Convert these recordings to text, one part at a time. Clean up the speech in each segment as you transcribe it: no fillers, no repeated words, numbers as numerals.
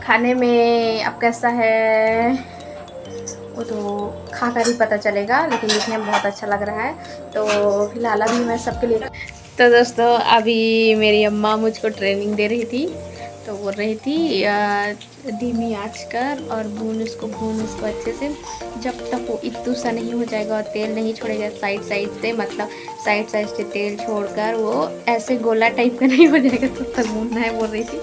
खाने में अब कैसा है वो तो खाकर ही पता चलेगा, लेकिन दिखने में बहुत अच्छा लग रहा है। तो फिलहाल अभी मैं सबके लिए तो दोस्तों अभी मेरी अम्मा मुझको ट्रेनिंग दे रही थी। तो बोल रही थी धीमी आंच कर और भून उसको अच्छे से, जब तक वो इत्तू सा नहीं हो जाएगा और तेल नहीं छोड़ेगा साइड साइड से, मतलब साइड साइड से तेल छोड़कर वो ऐसे गोला टाइप का नहीं हो जाएगा तब तक भूनना है, बोल रही थी।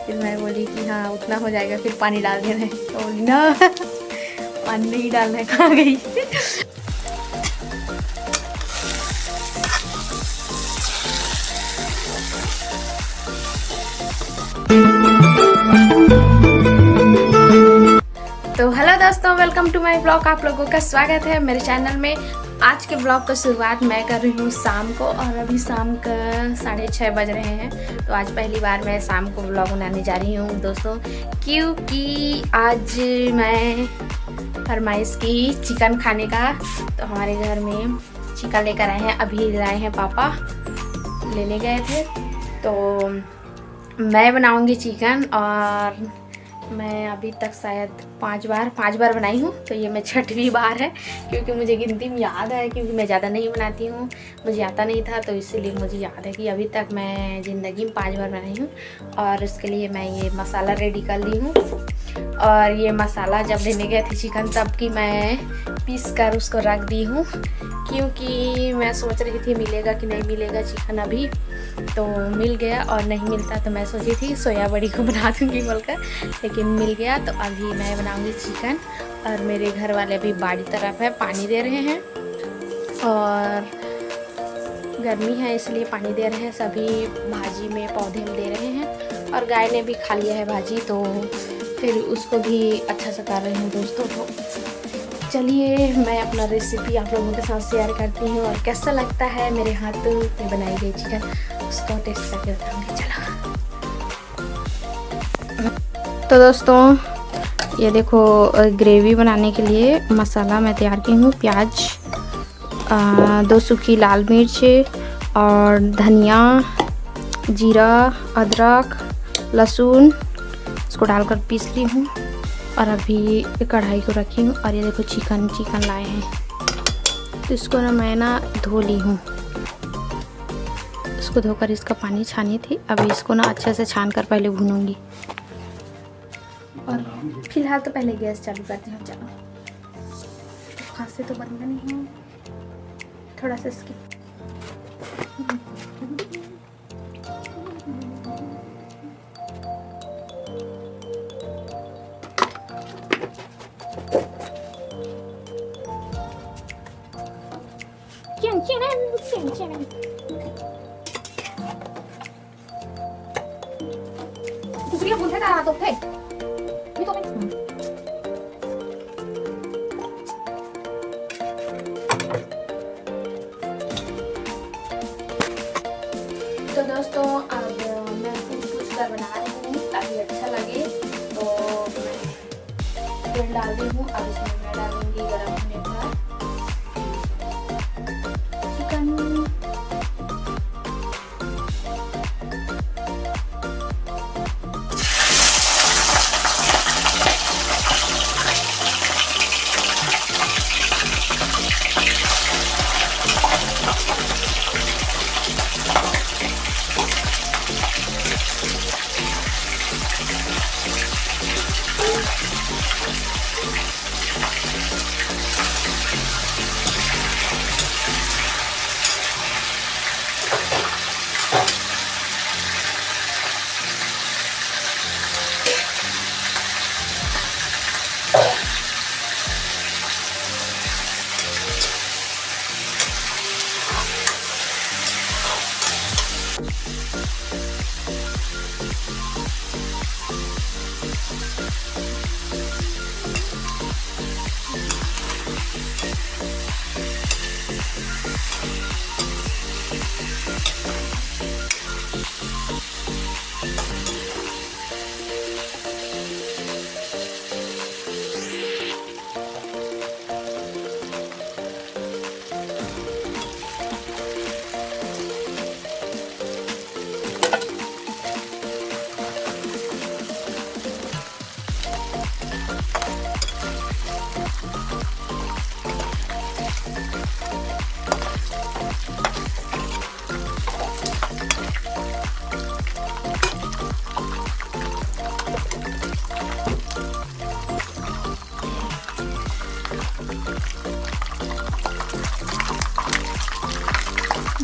फिर मैं बोली कि हाँ उतना हो जाएगा, फिर पानी डाल देना है। तो बोली ना पानी नहीं डालना है, कहाँ गई। तो हेलो दोस्तों, वेलकम टू माय ब्लॉग। आप लोगों का स्वागत है मेरे चैनल में। आज के ब्लॉग का शुरुआत मैं कर रही हूँ शाम को, और अभी शाम का 6:30 बज रहे हैं। तो आज पहली बार मैं शाम को ब्लॉग बनाने जा रही हूँ दोस्तों, क्योंकि आज मैं फरमाइश की चिकन खाने का। तो हमारे घर में चिकन लेकर आए हैं, अभी लाए हैं पापा, लेने गए थे। तो मैं बनाऊँगी चिकन, और मैं अभी तक शायद 5 बार बनाई हूँ। तो ये मैं 6वीं बार है, क्योंकि मुझे गिनती में याद है, क्योंकि मैं ज़्यादा नहीं बनाती हूँ, मुझे आता नहीं था। तो इसीलिए मुझे याद है कि अभी तक मैं ज़िंदगी में 5 बार बनाई हूँ। और उसके लिए मैं ये मसाला रेडी कर ली हूँ। और ये मसाला जब लेने गए थे चिकन, तब की मैं पीस कर उसको रख दी हूँ, क्योंकि मैं सोच रही थी मिलेगा कि नहीं मिलेगा चिकन अभी। तो मिल गया, और नहीं मिलता तो मैं सोची थी सोया बड़ी को बना दूँगी बोलकर, लेकिन मिल गया। तो अभी मैं बनाऊँगी चिकन। और मेरे घर वाले अभी बाड़ी तरफ है, पानी दे रहे हैं, और गर्मी है इसलिए पानी दे रहे हैं। सभी भाजी में पौधे में दे रहे हैं, और गाय ने भी खा लिया है भाजी, तो फिर उसको भी अच्छा से कर रही हूँ दोस्तों। तो चलिए मैं अपना रेसिपी आप लोगों के साथ शेयर करती हूँ, और कैसा लगता है मेरे हाथ में बनाई गई चिकन, उसको टेस्ट करके बताऊँगी। चलो तो दोस्तों ये देखो, ग्रेवी बनाने के लिए मसाला मैं तैयार की हूँ। प्याज, 2 सूखी लाल मिर्च, और धनिया, जीरा, अदरक, लहसुन, इसको डालकर पीस ली हूँ। और अभी कढ़ाई को रखी हूँ, और ये देखो चिकन लाए हैं। तो इसको मैं धो ली हूँ, इसको धोकर इसका पानी छानी थी। अभी इसको अच्छे से छान कर पहले भूनूंगी। और फिलहाल तो पहले गैस चालू करती हूँ। चलो, खांसी तो बंद नहीं है, थोड़ा सा skip. Dia pun thấy là tục thế. Biết không anh? तो दोस्तों अब मैं पूछ कर बना रही हूँ ताकि अच्छा लगे। तो मैं तेल डाल दी हूँ, अब इसमें मैं डालूंगी गरम होने पर चिकन।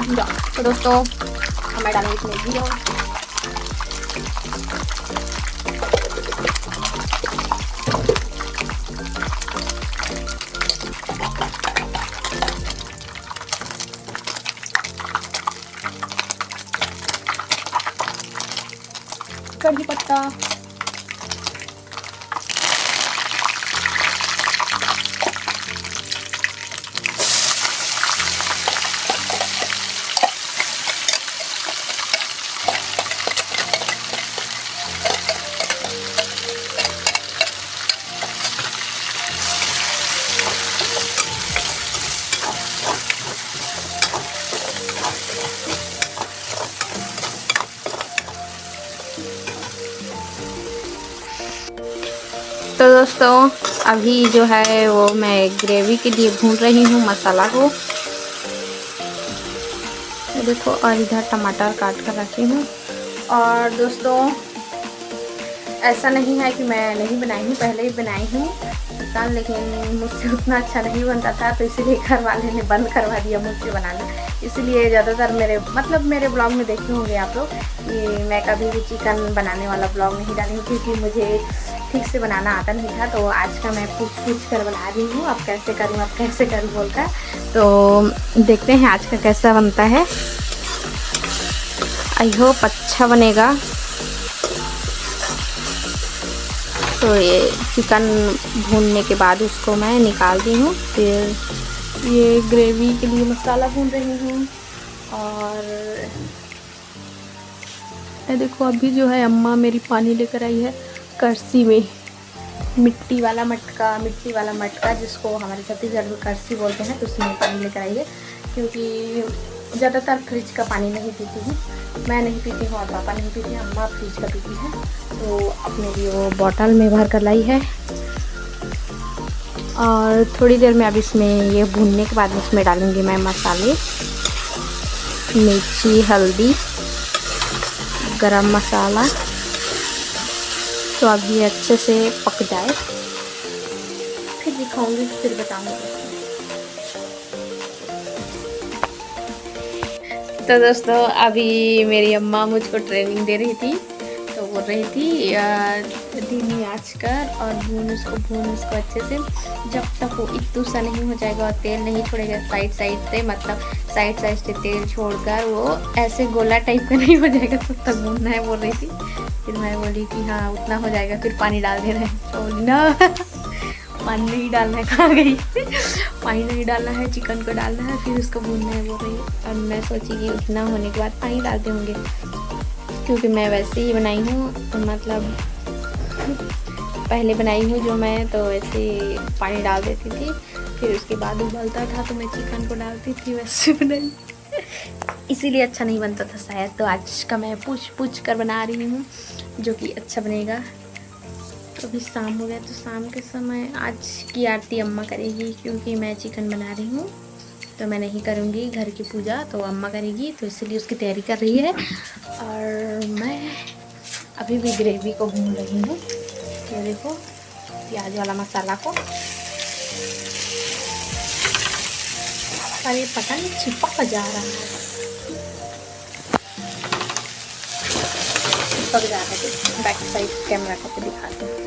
तो दोस्तों मैं डालूंगी इसमें जीरा। कड़ी पत्ता, तो दोस्तों अभी जो है वो मैं ग्रेवी के लिए भून रही हूँ मसाला को। देखो, और इधर टमाटर काट कर रखी हूँ। और दोस्तों ऐसा नहीं है कि मैं नहीं बनाई हूँ, पहले ही बनाई हूँ चिकन, लेकिन मुझसे उतना अच्छा नहीं बनता था, तो इसीलिए घर वाले ने बंद करवा दिया मुझसे बनाना। इसलिए ज़्यादातर मेरे ब्लॉग में देखे होंगे आप लोग कि मैं कभी भी चिकन बनाने वाला ब्लॉग नहीं डाली हूँ, क्योंकि मुझे ठीक से बनाना आता नहीं था। तो आज का मैं पूछ कर बना रही हूँ, अब कैसे करूँ बोलकर। तो देखते हैं आज का कैसा बनता है। आई होप अच्छा बनेगा। तो ये चिकन भूनने के बाद उसको मैं निकाल दी हूँ। फिर ये ग्रेवी के लिए मसाला भून रही हूँ। और ये देखो, अभी जो है अम्मा मेरी पानी लेकर आई है करसी में, मिट्टी वाला मटका जिसको हमारे छत्तीसगढ़ में करसी बोलते हैं। तो उसमें पानी लेकर आई है, क्योंकि ज़्यादातर फ्रिज का पानी नहीं पीती हूँ, मैं नहीं पीती हूँ और पापा नहीं पीते हैं, अम्मा फ्रिज का पीती है। तो अपने लिए वो बॉटल में भर कर लाई है। और थोड़ी देर में अब इसमें ये भूनने के बाद इसमें डालूँगी मैं मसाले, मिर्ची, हल्दी, गरम मसाला। तो अब ये अच्छे से पक जाए, फिर दिखाऊंगी, फिर बताऊंगी। तो दोस्तों अभी मेरी अम्मा मुझको ट्रेनिंग दे रही थी, तो बोल रही थी धीमी आंच कर और भून उसको अच्छे से, जब तक वो इतना सा नहीं हो जाएगा और तेल नहीं छोड़ेगा साइड से, मतलब साइड से तेल छोड़कर वो ऐसे गोला टाइप का नहीं हो जाएगा, तब तक भूनना है बोल रही थी। फिर मैं बोली कि हाँ उतना हो जाएगा, फिर पानी डाल देना है। तो बोली ना पानी नहीं डालना है, कहाँ गई पानी नहीं डालना है, चिकन को डालना है, फिर उसको भूनना है बोल रही है। और मैं सोची कि उतना होने के बाद पानी डालते होंगे, क्योंकि मैं वैसे ही बनाई हूँ, तो मतलब पहले बनाई हूँ जो मैं, तो वैसे पानी डाल देती थी, फिर उसके बाद उबलता था तो मैं चिकन को डालती थी, वैसे बनाई। इसीलिए अच्छा नहीं बनता था शायद। तो आज का मैं पूछ कर बना रही हूँ, जो कि अच्छा बनेगा। तो अभी शाम हो गया, तो शाम के समय आज की आरती अम्मा करेगी, क्योंकि मैं चिकन बना रही हूँ, तो मैं नहीं करूँगी घर की पूजा, तो अम्मा करेगी, तो इसलिए उसकी तैयारी कर रही है। और मैं अभी भी ग्रेवी को भून रही हूँ। ये देखो, प्याज वाला मसाला को, अरे पता नहीं चिपक जा रहा है, चिपक जा रहा है। बैक साइड कैमरा को दिखाते हैं।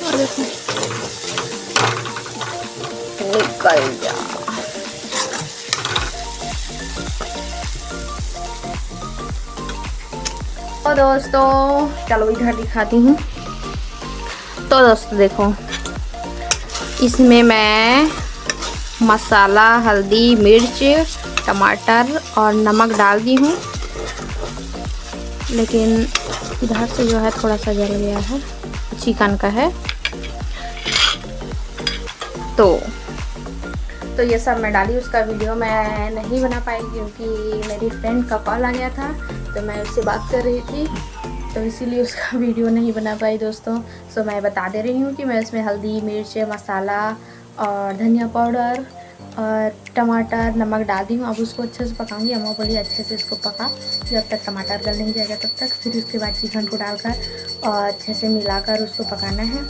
और देखो निकल जा। तो दोस्तों चलो इधर दिखाती हूँ। तो दोस्तों देखो, इसमें मैं मसाला, हल्दी, मिर्च, टमाटर और नमक डाल दी हूँ, लेकिन इधर से जो है थोड़ा सा जल गया है, चिकन का है। तो ये सब मैं डाली। उसका वीडियो मैं नहीं बना पाई, क्योंकि मेरी फ्रेंड का कॉल आ गया था, तो मैं उससे बात कर रही थी, तो इसीलिए उसका वीडियो नहीं बना पाई दोस्तों। मैं बता दे रही हूँ कि मैं इसमें हल्दी, मिर्च, मसाला और धनिया पाउडर और टमाटर नमक डाल दी हूँ। अब उसको अच्छे से पकाऊंगी। अम्मा बोली अच्छे से इसको पका, जब तक टमाटर गल नहीं जाएगा तब तक। फिर उसके बाद चिकन को डालकर और अच्छे से मिलाकर उसको पकाना है।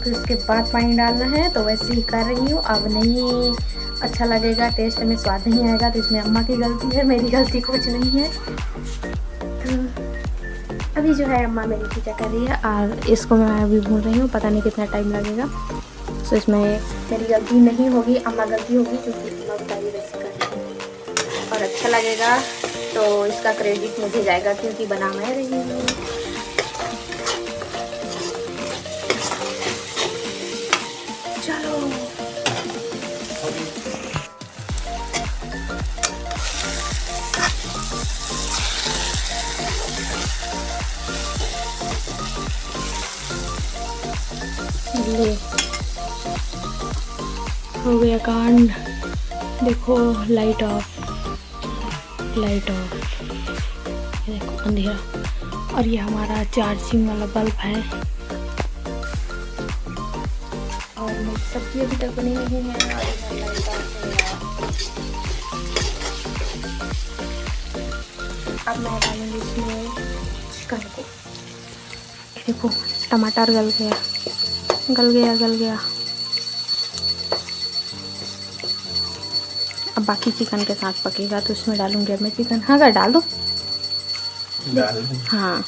फिर उसके बाद पानी डालना है। तो वैसे ही कर रही हूँ। अब नहीं अच्छा लगेगा, टेस्ट में स्वाद नहीं आएगा तो इसमें अम्मा की गलती है, मेरी गलती कुछ नहीं है। तो अभी जो है अम्मा मेरी पूजा कर रही है और इसको मैं अभी भून रही हूँ। पता नहीं कितना टाइम लगेगा। तो इसमें मेरी गलती नहीं होगी, अम्मा गलती होगी, क्योंकि अम्मा बताइए वैसे कर रही है। और अच्छा लगेगा तो इसका क्रेडिट मुझे जाएगा, क्योंकि बना मैं रही हूँ। चलो ले हो गया कांड। देखो लाइट ऑफ, लाइट ऑफ, देखो अंधेरा। और ये हमारा चार्जिंग वाला बल्ब है। और मेरी सब्जी अभी तक बनी नहीं है और लाइट ऑफ है। अब मैं डालूंगी इसमें चिकन को। देखो टमाटर गल गया, गल गया, गल गया। अब बाकी चिकन के साथ पकेगा तो उसमें डालूंगी अब मैं चिकन। हाँ कर डाल दो, डाल हाँ।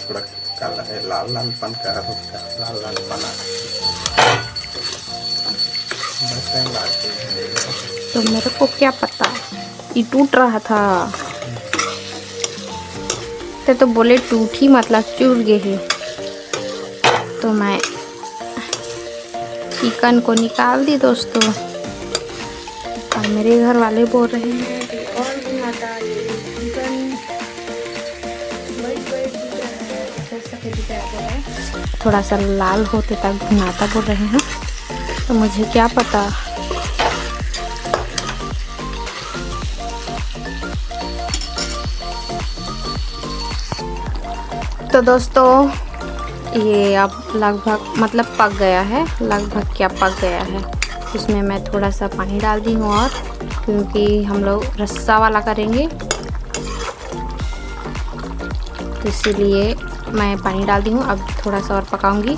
थोड़ा काला है, लाल लाल पन का होता है, लाल लाल पना तो मेरे को क्या पता, ये टूट रहा था। तो बोले टूट ही मतलब चूर गए है। तो मैं चिकन को निकाल दी दोस्तों। और मेरे घर वाले बोल रहे हैं कि और भी आता है चिकन, थोड़ा सा लाल होते तक भुनाता बोल रहे हैं। तो मुझे क्या पता। तो दोस्तों ये अब लगभग मतलब पक गया है, लगभग क्या पक गया है। इसमें मैं थोड़ा सा पानी डाल दी हूँ, और क्योंकि हम लोग रस्सा वाला करेंगे तो इसीलिए मैं पानी डाल दी हूँ। अब थोड़ा सा और पकाऊंगी,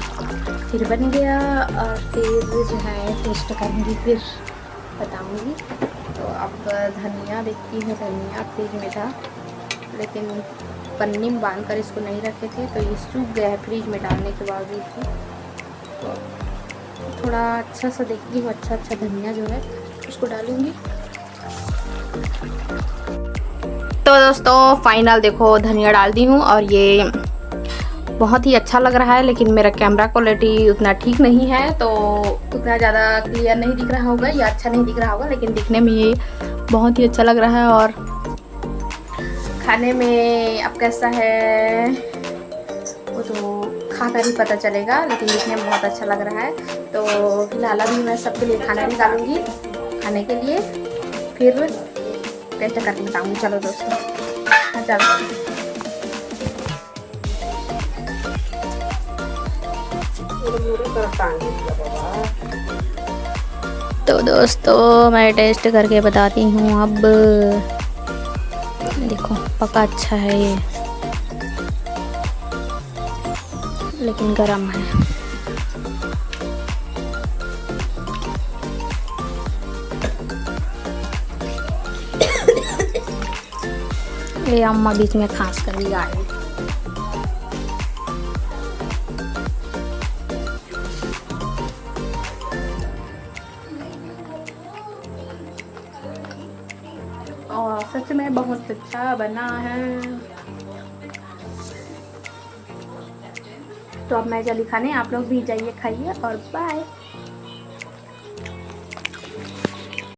फिर बन गया और फिर जो है टेस्ट करूँगी, फिर बताऊँगी। तो अब धनिया देखती हूँ, धनिया फ्रिज में था लेकिन पन्नी में बांध कर इसको नहीं रखे थे तो ये सूख गया है फ्रिज में डालने के बावजूद भी। तो थोड़ा अच्छा सा देखती हूँ, अच्छा धनिया जो है उसको डालूँगी। तो दोस्तों फाइनल देखो धनिया डाल दी हूँ और ये बहुत ही अच्छा लग रहा है। लेकिन मेरा कैमरा क्वालिटी उतना ठीक नहीं है तो उतना ज़्यादा क्लियर नहीं दिख रहा होगा या अच्छा नहीं दिख रहा होगा, लेकिन दिखने में ये बहुत ही अच्छा लग रहा है। और खाने में अब कैसा है वो तो खा कर ही पता चलेगा, लेकिन दिखने में बहुत अच्छा लग रहा है। तो फिलहाल अभी मैं सबके लिए खाना निकालूंगी खाने के लिए, फिर टेस्ट करके बताऊंगी। चलो दोस्तों चलो। तो दोस्तों मैं टेस्ट करके बताती हूँ। अब देखो पका अच्छा है ये, लेकिन गरम है। ये अम्मा बीच में खांस कर ली गाड़ी। और सच में बहुत अच्छा बना है। तो अब मैं चली खाने, आप लोग भी जाइए खाइए और बाय।